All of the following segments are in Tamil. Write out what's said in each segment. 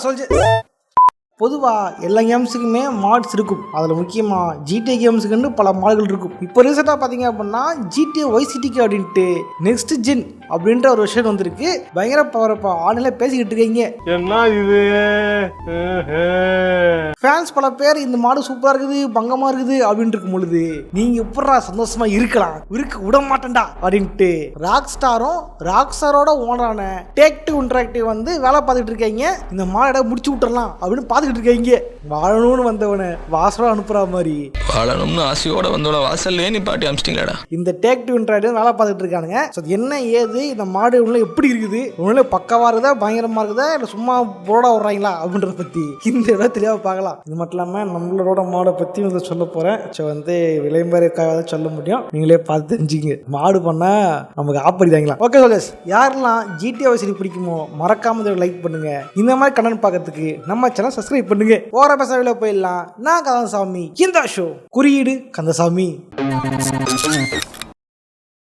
சொல்லிச்சு. பொதுவாக எல்லா கேம்ஸுக்குமே மாட்ஸ் இருக்கும். அதில் முக்கியமாக ஜிடிஏ கேம்ஸுக்குன்னு பல மாடுகள் இருக்கும். இப்போ ரீசெண்டாக பார்த்தீங்க அப்படின்னா ஜிடிஏ ஒய்சிடிக்கு அப்படின்ட்டு நெக்ஸ்ட் ஜென் அப்படின்ற ஒரு விஷயம் வந்திருக்கு. பயங்கர பவரப்பா ஆளுநர் பேசிக்கிட்டு இருக்கீங்க. என்ன இது ஃபேன்ஸ் பல பேர் இந்த மாடு சூப்பராக இருக்குது, பங்கமாக இருக்குது அப்படின்ட்டு இருக்கும் பொழுது நீங்கள் எப்படா சந்தோஷமா இருக்கலாம், இருக்க விட மாட்டேன்டா அப்படின்ட்டு ராக்ஸ்டாரோட ஓனரான டேக்-2 இன்டராக்டிவ் வந்து வேலை பார்த்துட்டு இருக்கீங்க. இந்த மாடை முடிச்சு விட்டுறலாம் அப்படின்னு பார்த்துக்கிட்டு இருக்கீங்க. வாழணும்னு வந்தவனை வாசலோட அனுப்புற மாதிரி வாழணும்னு ஆசையோட வந்தவன வாசல்லே நீ பாட்டி அமிச்சிட்டீங்களாடா. இந்த டேக்-2 இன்டராக்டிவ் வேலை பார்த்துட்டு இருக்கானுங்க. என்ன ஏது இந்த மாடு உள்ள எப்படி இருக்குது, உள்ள பக்கவா இருக்குதா, பயங்கரமா இருக்குதா, இல்லை சும்மா போடா விடுறாங்களா அப்படின்றத பற்றி இந்த இடம் தெளிவாக பார்க்கலாம். இது மட்டும் இல்லாமல் நம்மளோட மாடை பற்றி வந்து சொல்ல போகிறேன். ஸோ வந்து விளையாடுறதுக்காக தான் சொல்ல முடியும், நீங்களே பார்த்து தெரிஞ்சுங்க. மாடு பண்ணால் நமக்கு ஆப்படிதாங்களா. ஓகே சோல்ஜர்ஸ், யாரெல்லாம் ஜிடிஏ வைசிட்டி பிடிக்குமோ மறக்காம லைக் பண்ணுங்க. இந்த மாதிரி கண்டென்ட் பார்க்கறதுக்கு நம்ம சேனல் சப்ஸ்கிரைப் பண்ணுங்க. ஓர பேச போயிடலாம். நான் கந்தசாமி, இந்த ஷோ குறியீடு கந்தசாமி.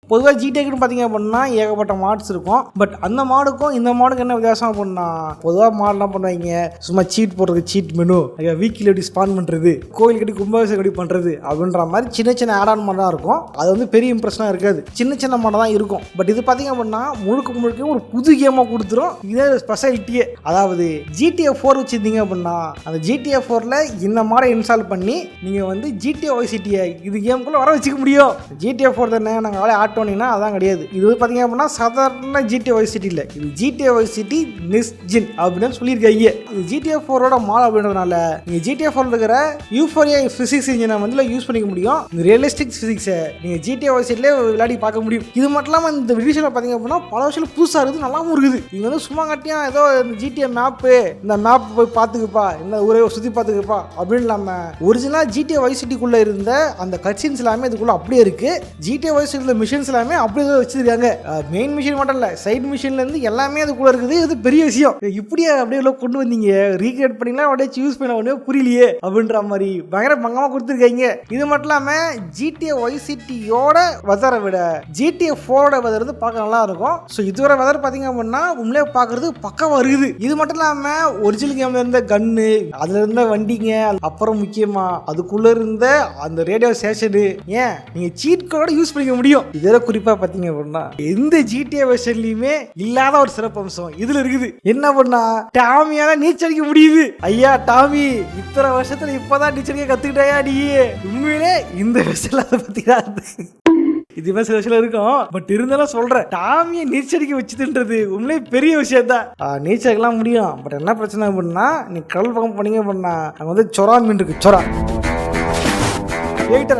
பொதுவாக ஜிடிஏக்குன்னு பார்த்தீங்க அப்படின்னா ஏகப்பட்ட மாட்ஸ் இருக்கும். பட் அந்த மாடுக்கும் இந்த மாடுக்கு என்ன வித்தியாசம் அப்படின்னா, பொதுவாக மாடுலாம் பண்ணுவாங்க சும்மா சீட் போடுறது, சீட் மெனு, வீக்கில் எப்படி ஸ்பான் பண்ணுறது, கோயில் கட்டி கும்பாபிஷேகம் எப்படி பண்ணுறது அப்படின்ற மாதிரி சின்ன சின்ன ஆட் ஆன் மாடு தான் இருக்கும். அது வந்து பெரிய இம்ப்ரெஷனாக இருக்காது, சின்ன சின்ன மாடு தான் இருக்கும். பட் இது பார்த்தீங்க அப்படின்னா முழுக்க ஒரு புது கேமாக கொடுத்துரும். இதே ஸ்பெஷாலிட்டியே. அதாவது ஜிடிஏ 4 வச்சுருந்தீங்க அப்படின்னா அந்த ஜிடிஏ 4ல் இந்த மாடை இன்ஸ்டால் பண்ணி நீங்கள் வந்து ஜிடிஏ ஒய்சிட்டியை இது கேமுக்குள்ளே வர வச்சுக்க முடியும். ஜிடிஏ 4 தானே நாங்கள் வேலை ஆட்டோனிங்கன்னா அதான் கிடையாது. இது பார்த்தீங்க அப்படின்னா சாதாரண ஜிடிஏ ஒய்சிட்டி இல்லை, இது ஜிடிஏ ஒய்சிட்டி நெக்ஸ்ட் ஜென் அப்படின்னு சொல்லியிருக்காங்க. இது ஜிடிஏ 4ஓட மால் அப்படின்றதுனால நீங்கள் ஜிடிஏ 4 இருக்கிற யூஃபோரியா ஃபிசிக்ஸ் இன்ஜினை வந்து யூஸ் பண்ணிக்க முடியும். இந்த ரியலிஸ்டிக் ஃபிசிக்ஸை நீங்கள் ஜிடிஏ ஒய்சிட்டிலே விளையாடி பார்க்க முடியும். இது மட்டும் இல்லாமல் இந்த விஷயம் பார்த்தீங்க அப்படின்னா பல விஷயம் புதுசாக இருக்குது, நல்லாவும் இருக்குது. இங்கே வந்து சும்மா கட்டியா ஏதோ இந்த ஜிடிஏ மேப்பு, இந்த மேப் போய் பார்த்துக்குப்பா, இந்த ஊரே சுற்றி பார்த்துக்குப்பா அப்படின்னு இல்லாமல் ஒரிஜினலாக ஜிடிஏ ஒய்சிட்டிக்குள்ளே இருந்த அந்த கட்சின்ஸ் எல்லாமே இதுக்குள்ளே அப்படியே இருக்குது. ஜிடிஏ ஒய்சிட்டியில் மிஷன்ஸ் எல்லாமே அப்படியே வச்சிருக்காங்க. மெயின் மிஷின் மட்டும் இல்லை, சைட் மிஷின்ல இருந்து எல்லாமே அதுக்குள்ள இருக்குது. இது பெரிய விஷயம். இப்படியே அப்படியே கொண்டு வந்தீங்க, ரீக்ரியேட் பண்ணிக்கலாம், அப்படியே யூஸ் பண்ண உடனே புரியலையே அப்படின்ற மாதிரி பயங்கர பங்கமா கொடுத்துருக்காங்க. இது மட்டும் இல்லாம ஜிடிஏ ஒய்சிட்டியோட வெதரை விட ஜிடிஏ 4ஓட வெதர் வந்து பார்க்க நல்லா இருக்கும். ஸோ இதுவரை வெதர் பார்த்தீங்க அப்படின்னா உண்மையிலே பார்க்கறது பக்கவா இருக்குது. இது மட்டும் இல்லாம ஒரிஜினல் கேம்ல இருந்த கன்னு, அதுல இருந்த வண்டிங்க, அப்புறம் முக்கியமா அதுக்குள்ள இருந்த அந்த ரேடியோ ஸ்டேஷனு, ஏன் நீங்க சீட் கோட யூஸ் பண்ணிக்க முடியும். இதே குறிப்பா பாத்தீங்க அப்படின்னா எந்த ஜிடிஏ வெர்ஷன்லயுமே இல்லாத ஒரு சிறப்பு அம்சம் இதுல இருக்குது. என்ன பண்ணா டாமியால நீச்சடிக்க முடியுது. ஐயா டாமி, இத்தனை வருஷத்துல இப்பதான் நீச்சடிக்க கத்துக்கிட்டாயா நீ? உண்மையிலே இந்த வெர்ஷன்ல அதை பத்தி தான் இது சில விஷயம் இருக்கும். பட் இருந்தாலும் சொல்றேன், டாமியை நீச்சடிக்க வச்சுதுன்றது உண்மையிலே பெரிய விஷயம் தான். நீச்சடிக்கலாம் முடியும். பட் என்ன பிரச்சனை அப்படின்னா, நீ கடல் பக்கம் பண்ணீங்க அப்படின்னா அங்க வந்து சொரா மீன் இருக்கு. சொரா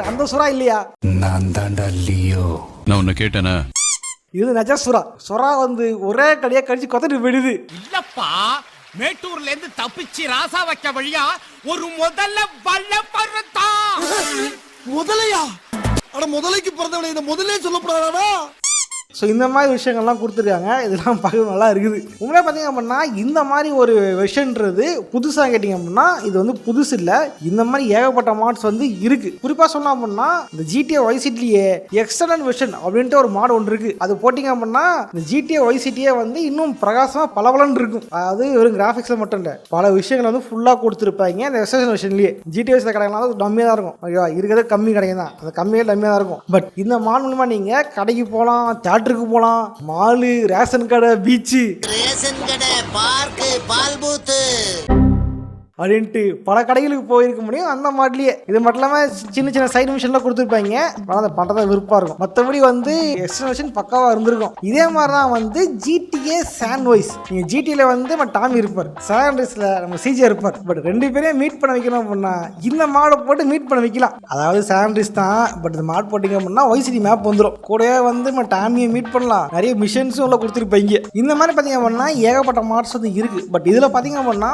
அந்த சுறா இல்லையா? நான் தாண்டா லியோ. நான் உன்னை கேட்டேனா? இது நஜ சுறா. சுறா வந்து ஒரே கடியா கடிச்சு கொத்திட்டு போயிடுது. இல்லப்பா, மேட்டூர்ல இருந்து தப்பிச்சு ராசா வைக்க வழியா ஒரு முதல்ல வல்ல பறந்தா. முதலையா? அட முதலைக்கு பிறந்தவனை இதை முதல்ல சொல்லப்படாதா? ஸோ இந்த மாதிரி விஷயங்கள்லாம் கொடுத்துருக்காங்க. இதெல்லாம் பார்க்க நல்லா இருக்குது. உங்களே பார்த்தீங்க அப்படின்னா இந்த மாதிரி ஒரு வெர்ஷன்றது புதுசாக கேட்டிங்க அப்படின்னா இது வந்து புதுசு இல்லை. இந்த மாதிரி ஏகப்பட்ட மாட்ஸ் வந்து இருக்குது. குறிப்பாக சொன்னோம் அப்படின்னா இந்த ஜிடிஏ ஒய்சிட்டிலேயே எக்ஸ்டர்னல் வெர்ஷன் அப்படின்ட்டு ஒரு மாடு ஒன்று இருக்குது. அது போட்டிங்க அப்படின்னா இந்த ஜிடிஏ ஒய்சிட்டியே வந்து இன்னும் பிரகாசமாக பலபலன்னு இருக்கும். அதாவது வெறும் கிராஃபிக்ஸில் மட்டும் இல்லை, பல விஷயங்கள் வந்து ஃபுல்லாக கொடுத்துருப்பாங்க இந்த எக்ஸ்டர்னல் வெர்ஷன்லேயே. ஜிடிஏ கடைகள்லாம் கம்மியாக தான் இருக்கும். ஓகேவா, இருக்கிறது கம்மி கடைங்க தான், அந்த கம்மியாக கம்மியாக தான் இருக்கும். பட் இந்த மாடு மூலமாக நீங்கள் கடைக்கு போகலாம், தேட்டருக்கு போலாம், மாலு, ரேஷன் கடை, பீச்சு, ரேஷன் கடை, பார்க்கு, பால் பூத்து அப்படின்ட்டு பல கடைகளுக்கு போயிருக்க முடியும் அந்த மாடலியே. இது மட்டும் இல்லாமல் சின்ன சின்ன சைடு மிஷன்லாம் கொடுத்துருப்பாங்க. ஆனால் அதை பண்ணுறதா விருப்பம் இருக்கும். மற்றபடி வந்து எக்ஸ்டர்னேஷன் பக்காவாக இருந்திருக்கும். இதே மாதிரி தான் வந்து ஜிடிஏ சாண்ட்வைஸ். நீங்கள் ஜிடிஏல வந்து நம்ம டாமி இருப்பார், சாண்ட்வைஸில் நம்ம சிஜே இருப்பார். பட் ரெண்டு பேரையும் மீட் பண்ண வைக்கணும் அப்படின்னா இந்த மாடை போட்டு மீட் பண்ண வைக்கலாம். அதாவது சாண்ட்வைஸ் தான், பட் இந்த மாடு போட்டிங்க அப்படின்னா ஒய்சிடி மேப் வந்துடும். கூடவே வந்து நம்ம டாமியை மீட் பண்ணலாம். நிறைய மிஷன்ஸும் உள்ள கொடுத்துருப்பாங்க. இந்த மாதிரி பார்த்தீங்க அப்படின்னா ஏகப்பட்ட மாட்ஸ் வந்து இருக்குது. பட் இதில் பார்த்தீங்க அப்படின்னா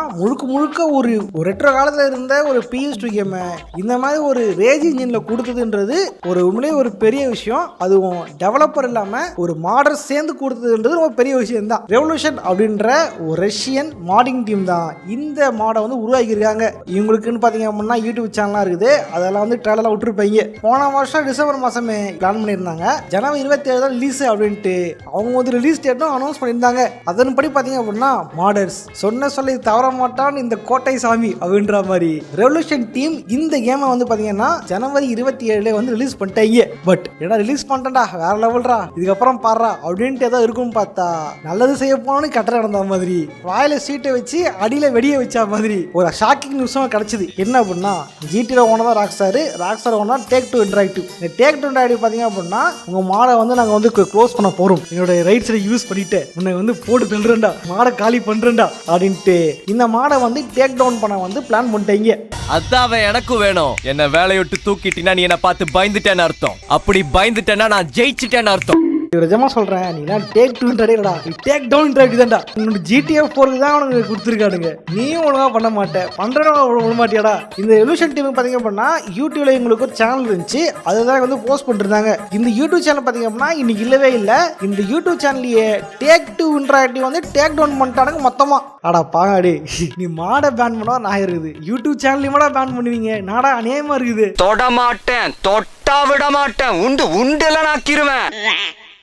முழுக்க ஒரு ஒரு ரெட்ரோ காலத்தில் இருந்த ஒரு PS2 கேமை இந்த மாதிரி ஒரு ரேஜ் இன்ஜினில் கொடுத்ததுன்றது ஒரு உண்மையிலே ஒரு பெரிய விஷயம். அதுவும் டெவலப்பர் இல்லாமல் ஒரு மாடர் சேர்ந்து கொடுத்ததுன்றது ரொம்ப பெரிய விஷயம் தான். ரெவல்யூஷன் அப்படின்ற ஒரு ரஷ்யன் மாடிங் டீம் தான் இந்த மாடை வந்து உருவாக்கியிருக்காங்க. இவங்களுக்குன்னு பார்த்தீங்க அப்படின்னா யூடியூப் சேனலாக இருக்குது, அதெல்லாம் வந்து ட்ரெயிலெலாம் விட்டுருப்பாங்க. போன வருஷம் டிசம்பர் மாதமே பிளான் பண்ணியிருந்தாங்க, ஜனவரி 27 தான் ரிலீஸ் அப்படின்ட்டு. அவங்க வந்து ரிலீஸ் டேட்டும் அனௌன்ஸ் பண்ணியிருந்தாங்க. அதன்படி பார்த்தீங்க அப்படின்னா மாடர்ஸ் சொன்ன சொல்லி தவற மாட்டான் இந்த கோட்டை சாமி அப்படின்ற மாதிரி ரெவல்யூஷன் டீம் இந்த கேமை வந்து பாத்தீங்கன்னா ஜனவரி 27 வந்து ரிலீஸ் பண்ணிட்டாங்க. பட் ஏன்னா ரிலீஸ் பண்ணிட்டா வேற லெவல்ரா, இதுக்கப்புறம் பாடுறா அப்படின்ட்டு ஏதோ இருக்கும்னு பார்த்தா நல்லது செய்ய போனோன்னு கட்டளை நடந்த மாதிரி வாயில சீட்டை வச்சு அடியில வெடிய வச்ச மாதிரி ஒரு ஷாக்கிங் நியூஸும் கிடைச்சது. என்ன அப்படின்னா ஜிடில ஓனதான் ராக்ஸ்டார் ஓனா Take-Two Interactive. இந்த Take-Two Interactive பாத்தீங்க அப்படின்னா உங்க மாடை வந்து நாங்க வந்து க்ளோஸ் பண்ண போறோம், என்னோட ரைட்ஸை யூஸ் பண்ணிட்டு உன்னை வந்து போட்டு தள்ளுறேன்டா, மாடை காலி பண்றேன்டா அப்படின்ட்டு இந்த மாடை வந்து டேக் டவுன் பண்ண வந்து பிளான் பண்ணிட்டீங்க. அதான் எனக்கும் வேணும். என்ன வேலையை விட்டு தூக்கிட்டீங்கன்னா நீ என்ன பார்த்து பயந்துட்டேன்னு அர்த்தம். அப்படி பயந்துட்டேன்னா நான் ஜெயிச்சுட்டேன்னு அர்த்தம். நிஜமா சொல்றேன், நீ Take-Two Interactive, நீ டேக் டவுன் இன்டராக்டிவ் தான்டா. உன்னோட GTA 4 தான் உனக்கு கொடுத்துருக்கானுங்க, நீயும் ஒழுங்கா பண்ண மாட்டேன், பண்றவங்க விட மாட்டியாடா. இந்த ரெவல்யூஷன் டீம் பாத்தீங்க அப்படின்னா யூடியூப்ல எங்களுக்கு ஒரு சேனல் இருந்துச்சு, அதுதான் வந்து போஸ்ட் பண்ணிருந்தாங்க. இந்த யூடியூப் சேனல் பாத்தீங்க அப்படின்னா இன்னைக்கு இல்லவே இல்லை. இந்த யூடியூப் சேனல்லையே Take-Two Interactive வந்து டேக் டவுன் பண்ணிட்டானுங்க மொத்தமா. அடா பாடி, நீ மாட பேன் பண்ணா நான் இருக்குது, யூடியூப் சேனல்லையும் மாட பேன் பண்ணுவீங்க, நாடா அநியாயமா இருக்குது. தொட மாட்டேன், தொட்டா விட மாட்டேன், உண்டு உண்டெல்லாம் நாக்கிருவேன்.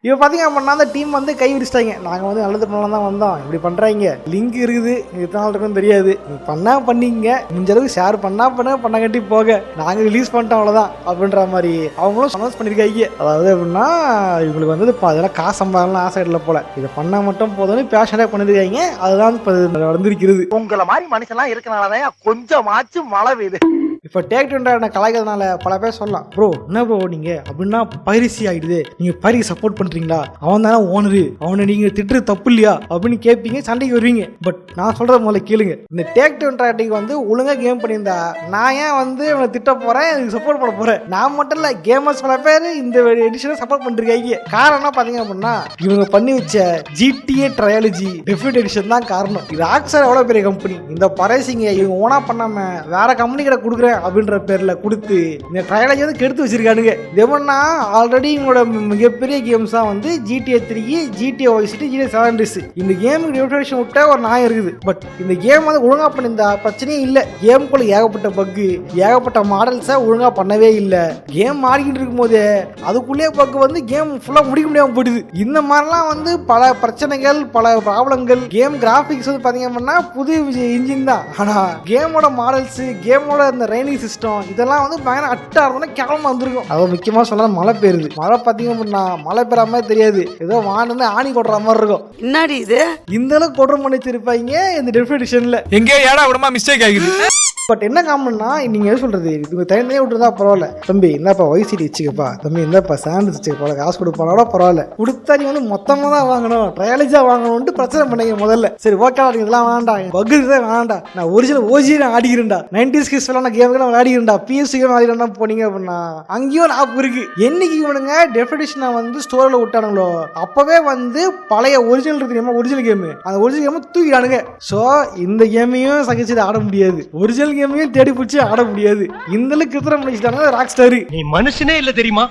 இப்போ பார்த்தீங்க அப்படின்னா அந்த டீம் வந்து கை விரிச்சிட்டாங்க. நாங்கள் வந்து நல்லது பண்ணலாம் தான் வந்தோம், இப்படி பண்ணுறாங்க, லிங்க் இருக்குது, எத்தனை இருக்கும் தெரியாது, நீ பண்ணால் பண்ணிங்க, முடிஞ்ச அளவுக்கு ஷேர் பண்ண கட்டி போக, நாங்கள் ரிலீஸ் பண்ணிட்டோம் அவ்வளோதான் அப்படின்ற மாதிரி அவங்களும் அனௌன்ஸ் பண்ணியிருக்காங்க. அதாவது எப்படின்னா இவங்களுக்கு வந்து இப்போ அதெல்லாம் காசு சம்பாதம்லாம் ஆசை இல்லை போல, இதை பண்ணால் மட்டும் போதும்னு பேஷனாக பண்ணியிருக்காங்க. அதுதான் இப்போ நடந்திருக்கிறது. உங்களை மாதிரி மனுஷன்லாம் இருக்கனாலதான் கொஞ்சமாச்சும் மழை பெய்யுது. இப்போ Take-Two கலாய்க்கிறதுனால பல பேர் சொல்லலாம், ப்ரோ என்ன ப்ரோ நீங்கள் அப்படின்னா பைரசி ஆகிடுது, நீங்கள் பைரசி சப்போர்ட் பண்ணுறீங்களா, அவன் தானே ஓனரு, அவனை நீங்கள் திட்டுறது தப்பு இல்லையா அப்படின்னு கேட்பீங்க, சண்டைக்கு வருவீங்க. பட் நான் சொல்கிறத முதல்ல கேளுங்க, இந்த Take-Two வந்து ஒழுங்காக கேம் பண்ணியிருந்தா நான் ஏன் வந்து அவனை திட்ட போகிறேன், எனக்கு சப்போர்ட் பண்ண போகிறேன். நான் மட்டும் இல்லை, கேமர்ஸ் பல பேர் இந்த எடிஷனை சப்போர்ட் பண்ணிருக்காங்க. காரணம் பார்த்தீங்க அப்படின்னா இவங்க பண்ணி வச்ச GTA ட்ரையாலஜி டெஃபினட் எடிஷன் தான் காரணம். இது ராக்ஸ்டார் எவ்வளோ பெரிய கம்பெனி, இந்த பரைசிங்க இவங்க ஓனா பண்ணாமல் வேற கம்பெனி கிட்ட கொடுக்குறேன் அப்படின்ற பேர்ல கொடுத்து இந்த ட்ரையாலஜி வந்து கெடுத்து வச்சிருக்கானுங்க. இதெல்லாம் ஆல்ரெடி இவங்களோட மிகப்பெரிய கேம்ஸ் தான் வந்து GTA 3, GTA Vice City, GTA San Andreas. இந்த கேமுக்கு டியூரேஷன் விட்டா ஒரு நியாயம் இருக்குது. பட் இந்த கேம் வந்து ஒழுங்கா பண்ணியிருந்தா பிரச்சனையே இல்லை. கேமுக்குள்ள ஏகப்பட்ட பக்கு, ஏகப்பட்ட மாடல்ஸை ஒழுங்கா பண்ணவே இல்லை. கேம் ஆடிக்கிட்டு இருக்கும் போது அதுக்குள்ளேயே பக்கு வந்து கேம் ஃபுல்லா முடிக்க முடியாம போயிடுது. இந்த மாதிரிலாம் வந்து பல பிரச்சனைகள், பல ப்ராப்ளங்கள். கேம் கிராபிக்ஸ் வந்து பாத்தீங்க அப்படின்னா புது இன்ஜின் தான், ஆனா கேமோட மாடல்ஸ், கேமோட இந்த ரைனிங் சிஸ்டம் இதெல்லாம் வந்து பயங்கர அட்டா இருந்தா கேவலமா வந்திருக்கும். அது முக்கியமா சொன்னா மழை பெய்யுது. மழை பாத்தீங்க அப்படின்னா மழை பெய்ற மாதிரி தெரியாது, ஏதோ வான் வந்து ஆணி கொட்டுற மாதிரி இருக்கும். என்னடி இது இந்த அளவுக்கு கொட்டுற பண்ணி வச்சிருப்பாங்க இந்த டெஃபினிஷன்ல. எங்கே ஏடா விடமா மிஸ்டேக் ஆகுது. பட் என்ன காமன்னா நீங்க என்ன சொல்றது, இது தனியாக விட்டுருந்தா பரவாயில்ல, தம்பி என்னப்பா Vice City வச்சுக்கப்பா, தம்பி என்னப்பா சாண்ட் வச்சுக்கப்பா, காசு கொடுப்பானோட பரவாயில்ல, கொடுத்தா நீ வந்து மொத்தமாக தான் வாங்கணும், ட்ரையாலஜா வாங்கணும்னு பிரச்சனை பண்ணீங்க முதல்ல. சரி ஓகே, இதெல்லாம் வேண்டாம், பக்கு தான் வேண்டாம், நான் ஒரிஜினல் OG நான் ஆடிக்கிறேன்டா, 90s கிட்ஸ் நான் கேமுக்கு நான் விளையாடிக்கிறேன்டா, PS ஆடிக்கிறேன் போனீங்க அப்படின்னா அங்கேயும் ஆப் இருக்கு. என்னைக்கு இவனுங்க டெஃபினிஷனை வந்து ஸ்டோரில் விட்டானுங்களோ அப்பவே வந்து பழைய ஒரிஜினல் இருக்கு தெரியுமா, ஒரிஜினல் கேமு, அந்த ஒரிஜினல் கேமை தூக்கிடானுங்க. ஸோ இந்த கேமையும் சகிச்சு ஆட முடியாது, ஒரிஜினல் கேமையும் தேடி பிடிச்சி ஆட முடியாது. இந்த அளவுக்கு கிருத்திரம் பண்ணிச்சுட்டாங்க ராக்ஸ்டார். நீ மனுஷனே இல்ல தெரியுமா.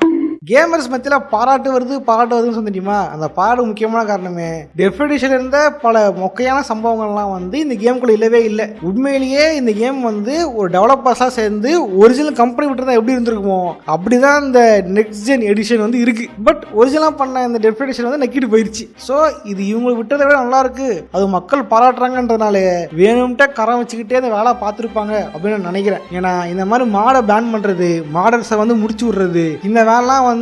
கேமர்ஸ் மத்தியில் பாராட்டு வருதுன்னு சொல்லி தெரியுமா, அந்த பாராட்டு முக்கியமான காரணமே டெஃபினிஷன் இருந்த பல மொக்கையான சம்பவங்கள்லாம் வந்து இந்த கேமுக்குள்ள இல்லவே இல்லை. உண்மையிலேயே இந்த கேம் வந்து ஒரு டெவலப்பர்ஸாக சேர்ந்து ஒரிஜினல் கம்பெனி விட்டு தான் எப்படி இருந்திருக்குமோ அப்படிதான் இந்த நெக்ஸ்ட் ஜென் எடிஷன் வந்து இருக்கு. பட் ஒரிஜினலாக பண்ண இந்த டெஃபினிஷன் வந்து நக்கிட்டு போயிடுச்சு. ஸோ இது இவங்களுக்கு விட்டதை விட நல்லா இருக்கு, அது மக்கள் பாராட்டுறாங்கன்றதுனால வேணும்ட்டே கரம் வச்சுக்கிட்டே அந்த வேலை பார்த்துருப்பாங்க அப்படின்னு நினைக்கிறேன். ஏன்னா இந்த மாதிரி மாடை பேன் பண்றது, மாடல்ஸை வந்து முடிச்சு விடுறது, இந்த வேலைலாம் வந்து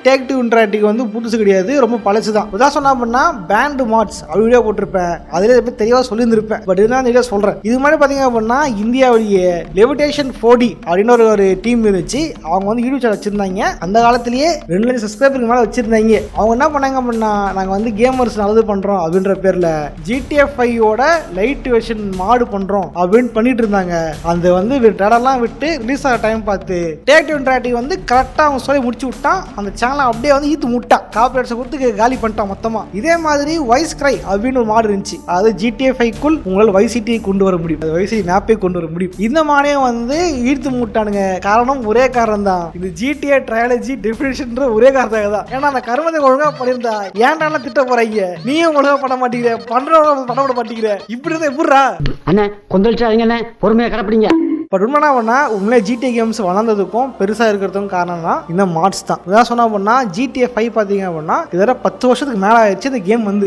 Take-Two Interactive வந்து புதுசு கிடையாது, ரொம்ப பழசுதான். உதா சொன்னா அப்படின்னா பேண்ட் மாட்ஸ் அப்படி வீடியோ போட்டிருப்பேன், அதிலே தெளிவாக சொல்லியிருந்திருப்பேன். பட் இதுதான் இந்த வீடியோ சொல்றேன். இது மாதிரி பார்த்தீங்க அப்படின்னா இந்தியாவிலேயே லெவிடேஷன் 4D அப்படின்னு ஒரு டீம் இருந்துச்சு. அவங்க வந்து யூடியூப் சேனல் வச்சிருந்தாங்க. அந்த காலத்திலேயே 2 லட்சம் சப்ஸ்கிரைபருக்கு மேலே வச்சிருந்தாங்க. அவங்க என்ன பண்ணாங்க அப்படின்னா நாங்கள் வந்து கேமர்ஸ் நல்லது பண்றோம் அப்படின்ற பேர்ல GTA 5ஓட லைட் வெர்ஷன் மாடு பண்றோம் அப்படின்னு பண்ணிட்டு இருந்தாங்க. அந்த வந்து ட்ரெய்லர்லாம் விட்டு ரிலீஸ் ஆகிற டைம் பார்த்து Take-Two Interactive வந்து கரெக்டாக அவங்க சொல்லி முடிச்சு விட்டான். அந்த சேனலை அப்படியே வந்து ஈத்து முட்டா காப்பிரைட்ஸை கொடுத்து காலி பண்ணிட்டான் மொத்தமா. இதே மாதிரி வைஸ் கிரை அப்படின்னு ஒரு மாடு இருந்துச்சு. அது GTA 5க்குள் உங்களால் வைசிட்டியை கொண்டு வர முடியும், அது வைசிட்டி மேப்பை கொண்டு வர முடியும். இந்த மாடையும் வந்து ஈர்த்து முட்டானுங்க. காரணம் ஒரே காரணம் தான், இது GTA ட்ரையாலஜி டெஃபினிஷன் ஒரே காரணத்துக்காக தான். ஏன்னா அந்த கருமத்தை ஒழுங்கா பண்ணியிருந்தா ஏன்டான திட்ட போறீங்க, நீயும் ஒழுங்கா பண்ண மாட்டேங்கிற, பண்றவங்க பண்ண விட மாட்டேங்கிற, இப்படி இருந்தா எப்படிரா அண்ணே கொந்தளிச்சாதீங்க, பொறுமையா கடப்பிடிங்க. பட் உண்மைனா பண்ணா உண்மையிலே GTA கேம்ஸ் வளர்ந்ததுக்கும் பெருசாக இருக்கிறதுக்கும் காரணம் தான் இந்த மாட்ஸ் தான். இதான் சொன்னா பண்ணா GTA 5 பார்த்தீங்க அப்படின்னா இதோட 10 வருஷத்துக்கு மேலே ஆயிடுச்சு. இந்த கேம் வந்து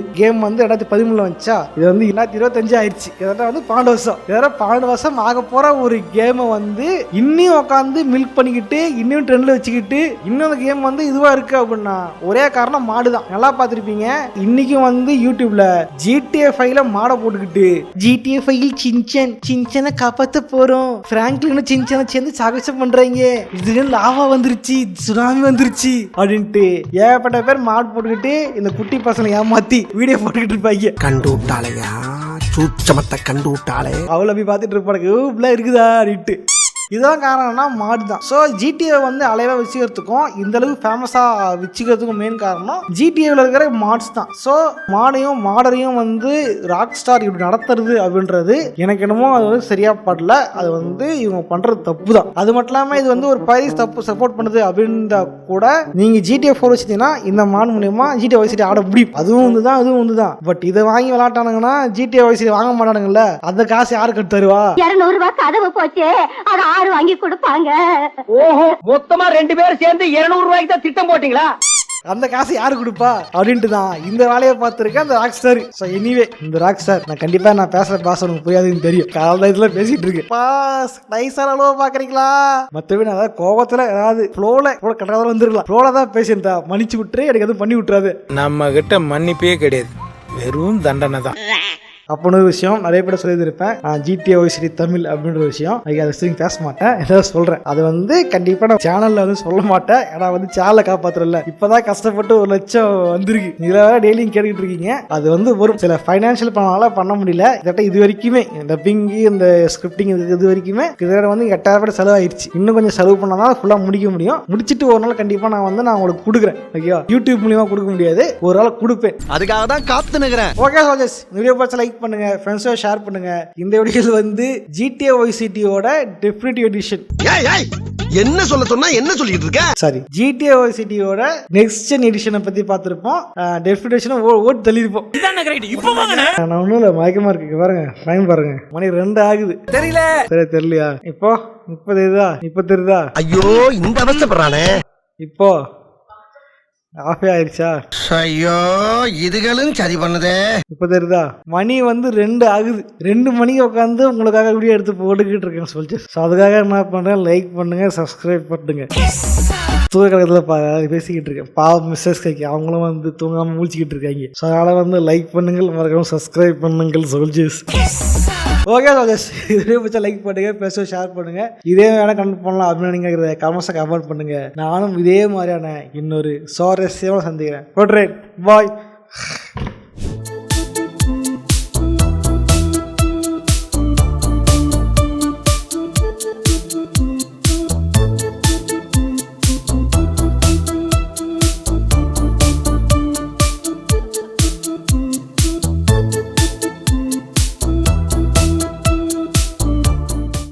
2013 வந்துச்சா, இது வந்து 2025 ஆயிடுச்சு. இதோட வந்து 12 வருஷம். இதோட 12 வருஷம் ஆக போற ஒரு கேமை வந்து இன்னும் உட்காந்து மில்க் பண்ணிக்கிட்டு இன்னும் ட்ரெண்ட்ல வச்சுக்கிட்டு இன்னும் அந்த கேம் வந்து இதுவா இருக்கு அப்படின்னா ஒரே காரணம் மாடு தான். நல்லா பார்த்துருப்பீங்க, இன்னைக்கு வந்து யூடியூப்ல GTA 5ல மாடை போட்டுக்கிட்டு GTA 5 சின்சனை காப்பாற்ற போறோம், பிராங்க்லின் சின்சனை சேர்ந்து சாகசம் பண்றாங்க, இதுல லாவா வந்துருச்சு, சுனாமி வந்துருச்சு அப்படின்ட்டு ஏகப்பட்ட பேர் மாடு போட்டுக்கிட்டு இந்த குட்டி பசங்களை ஏமாத்தி வீடியோ போட்டுக்கிட்டு இருப்பாங்க. கண்டு விட்டாளையா, சூச்சமத்தை கண்டு விட்டாளே, அவளை போய் பார்த்துட்டு இருப்பாங்க இப்படிலாம் இருக்குதா அப்படின்ட்டு. இதுதான் காரணம்னா மாடு தான். ஸோ GTA வந்து அலைவாக வச்சுக்கிறதுக்கும் இந்த அளவுக்கு ஃபேமஸாக வச்சுக்கிறதுக்கும் மெயின் காரணம் GTAவில் இருக்கிற மாட்ஸ் தான். ஸோ மாடரையும் வந்து ராக் ஸ்டார் இப்படி நடத்துறது அப்படின்றது எனக்கு என்னமோ அது வந்து சரியா படல. அது வந்து இவங்க பண்றது தப்பு தான். அது மட்டும் இல்லாமல் இது வந்து ஒரு பைரஸ் தப்பு சப்போர்ட் பண்ணுது அப்படின்றா கூட நீங்கள் GTA 4 வச்சுட்டீங்கன்னா இந்த மாடு மூலியமா GTA Vice City ஆட முடியும். அதுவும் வந்து தான். பட் இதை வாங்கி விளையாட்டானுங்கன்னா GTA Vice City வாங்க மாட்டானுங்கல்ல, அந்த காசு யாருக்கு தருவா? 200 ரூபாய் கதவு போச்சு, அது வாங்கி கொடுப்பாங்க. ஓஹோ, மொத்தமா 2 பேரும் சேர்ந்து 200 ரூபாய்க்கு தான் திட்டம் போட்டீங்களா? அந்த காசு யாரு கொடுப்பா அப்படின்ட்டு தான் இந்த வேலையை பார்த்துருக்கேன் அந்த ராக் ஸ்டார். ஸோ எனிவே இந்த ராக் ஸ்டார் நான் பேசுற பாஸ் உனக்கு புரியாதுன்னு தெரியும், காலைல இதுல பேசிட்டு இருக்கு. பாஸ் நைஸான அளவு பாக்குறீங்களா? மற்றபடி நான் அதாவது கோபத்துல ஏதாவது ஃப்ளோல கட்டாத வந்துருக்கலாம், ஃப்ளோல தான் பேசியிருந்தா மன்னிச்சு விட்டுரு, எனக்கு எதுவும் பண்ணி விட்டுறாது. நம்ம கிட்ட மன்னிப்பே கிடையாது, வெறும் தண்டனை தான். அப்படின்னு ஒரு விஷயம் நிறைய பேர் சொல்லியிருப்பேன், GTA Vice City தமிழ் அப்படின்ற ஒரு விஷயம். அதை பேச மாட்டேன், ஏதாவது சொல்றேன். அது வந்து கண்டிப்பா நான் சேனல்ல வந்து சொல்ல மாட்டேன், ஏன்னா வந்து சேனலை காப்பாத்துறல. இப்பதான் கஷ்டப்பட்டு 1 லட்சம் வந்திருக்கு, இதுல வேற டெய்லியும் கேட்டுக்கிட்டு இருக்கீங்க. அது வந்து ஒரு சில ஃபைனான்சியல் பண்ணால பண்ண முடியல. இதட்ட இது வரைக்குமே டப்பிங் இந்த ஸ்கிரிப்டிங் இது வரைக்குமே இதோட வந்து 8000 செலவாயிருச்சு. இன்னும் கொஞ்சம் செலவு பண்ணாதான் ஃபுல்லா முடிக்க முடியும். முடிச்சுட்டு ஒரு நாள் கண்டிப்பா நான் உங்களுக்கு கொடுக்குறேன். ஓகேவா? யூடியூப் மூலியமா கொடுக்க முடியாது, ஒரு நாள் கொடுப்பேன். அதுக்காக தான் காத்து நிக்கிறேன். ஓகே சோல்ஜர்ஸ், வீடியோ பார்த்து லைக் பண்ணுங்க, ஃப்ரெண்ட்ஸோட ஷேர் பண்ணுங்க. இந்த வீடியோல வந்து GTA Vice Cityயோட டெஃபினிட்டிவ் எடிஷன் என்ன சொன்னா என்ன சொல்லிட்டு இருக்க? சாரி, GTA Vice Cityயோட நெக்ஸ்ட் ஜென் எடிஷனை பத்தி பார்த்திருப்போம். டெஃபினிட்டிவ் எடிஷன் ஓட் தள்ளிருப்போம். நான் ஒண்ணும் இல்ல, மயக்கமா இருக்கு பாருங்க, டைம் பாருங்க, மணி 2 ஆகுது. தெரியல தெரியலையா? இப்போ 30 தெரியுதா? ஐயோ இந்த அவஸ்தைப்படுறானே. இப்போ ஆஃபே ஆயிடுச்சா? ஐயோ இதுகளும் சரி பண்ணுதே. இப்போ தெரியுதா? மணி வந்து 2 ஆகுது. 2 மணிக்கு உட்காந்து உங்களுக்காக வீடியோ எடுத்து போட்டுக்கிட்டு இருக்கேன் சொல்லிட்டு. ஸோ அதுக்காக என்ன பண்ணுறேன், லைக் பண்ணுங்க, சப்ஸ்கிரைப் பண்ணுங்க. தூக்க கலக்கத்தில் பேசிக்கிட்டு இருக்கேன், பாவம் மிஸ்ஸஸ் கைக்கு அவங்களும் வந்து தூங்காமல் மூழ்கிக்கிட்டு இருக்காங்க. ஸோ அதனால் வந்து லைக் பண்ணுங்கள், மறக்காம சப்ஸ்கிரைப் பண்ணுங்கள் சொல்ஜர்ஸ். ஓகே சோல்ஜர்ஸ், இதே பிடிச்சா லைக் பண்ணுங்க, பேச ஷேர் பண்ணுங்க. இதே வேணா கமெண்ட் பண்ணலாம் அப்படின்னு நீங்கள் கமெண்ட்ஸை கமெண்ட் பண்ணுங்க. நானும் இதே மாதிரியான இன்னொரு சுவாரஸ்யமாக சந்திக்கிறேன். பாய்.